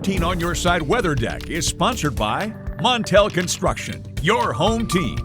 Team on Your Side Weather Deck is sponsored by Montel Construction, your home team.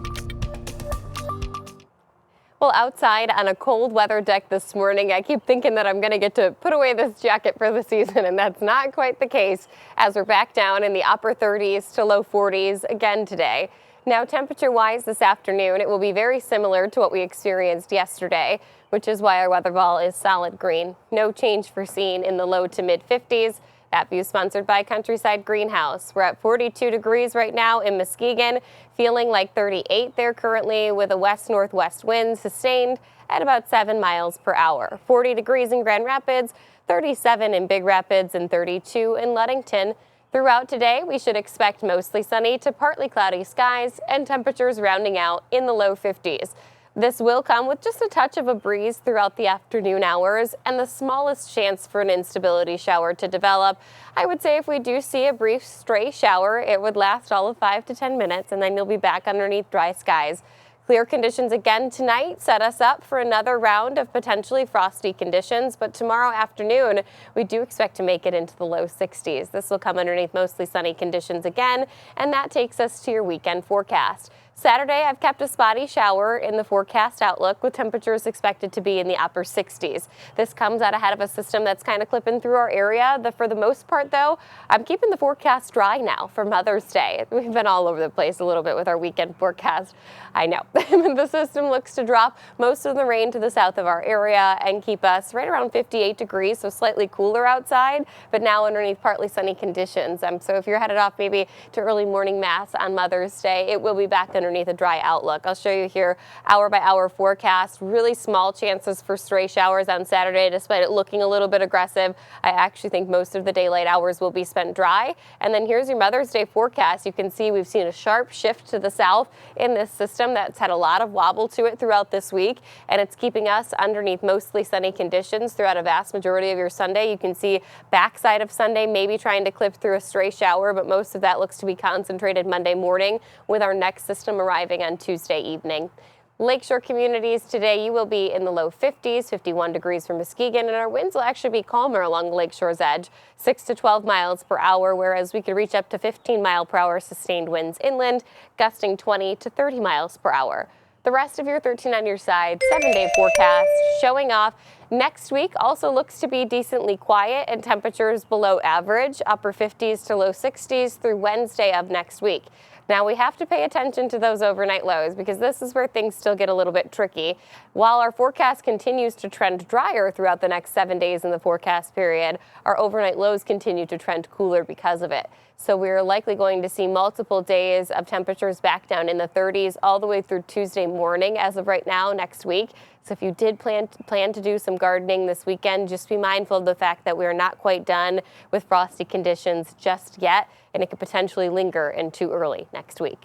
Well, outside on a cold weather deck this morning, I keep thinking that I'm going to get to put away this jacket for the season, and that's not quite the case as we're back down in the upper 30s to low 40s again today. Now, temperature-wise this afternoon, it will be very similar to what we experienced yesterday, which is why our weather ball is solid green. No change foreseen in the low to mid 50s. That view sponsored by Countryside Greenhouse. We're at 42 degrees right now in Muskegon, feeling like 38 there currently with a west-northwest wind sustained at about 7 miles per hour. 40 degrees in Grand Rapids, 37 in Big Rapids, and 32 in Ludington. Throughout today, we should expect mostly sunny to partly cloudy skies and temperatures rounding out in the low 50s. This will come with just a touch of a breeze throughout the afternoon hours and the smallest chance for an instability shower to develop. I would say if we do see a brief stray shower, it would last all of 5 to 10 minutes and then you'll be back underneath dry skies. Clear conditions again tonight set us up for another round of potentially frosty conditions, but tomorrow afternoon we do expect to make it into the low 60s. This will come underneath mostly sunny conditions again, and that takes us to your weekend forecast. Saturday, I've kept a spotty shower in the forecast outlook with temperatures expected to be in the upper 60s. This comes out ahead of a system that's kind of clipping through our area. For the most part, though, I'm keeping the forecast dry now for Mother's Day. We've been all over the place a little bit with our weekend forecast. I know. The system looks to drop most of the rain to the south of our area and keep us right around 58 degrees, so slightly cooler outside, but now underneath partly sunny conditions. So if you're headed off maybe to early morning mass on Mother's Day, it will be back underneath a dry outlook. I'll show you here hour by hour forecast. Really small chances for stray showers on Saturday, despite it looking a little bit aggressive. I actually think most of the daylight hours will be spent dry. And then here's your Mother's Day forecast. You can see we've seen a sharp shift to the south in this system that's had a lot of wobble to it throughout this week, and it's keeping us underneath mostly sunny conditions throughout a vast majority of your Sunday. You can see backside of Sunday maybe trying to clip through a stray shower, but most of that looks to be concentrated Monday morning with our next system arriving on Tuesday evening. Lakeshore communities today, you will be in the low 50s, 51 degrees for Muskegon, and our winds will actually be calmer along the lakeshore's edge, 6 to 12 miles per hour, whereas we could reach up to 15 mile per hour sustained winds inland, gusting 20 to 30 miles per hour. The rest of your 13 on your side 7-day forecast showing off. Next week also looks to be decently quiet and temperatures below average, upper 50s to low 60s through Wednesday of next week. Now we have to pay attention to those overnight lows because this is where things still get a little bit tricky. While our forecast continues to trend drier throughout the next 7 days in the forecast period, our overnight lows continue to trend cooler because of it. So we're likely going to see multiple days of temperatures back down in the 30s all the way through Tuesday morning as of right now next week. So if you did plan to do some gardening this weekend, just be mindful of the fact that we are not quite done with frosty conditions just yet, and it could potentially linger into early next week.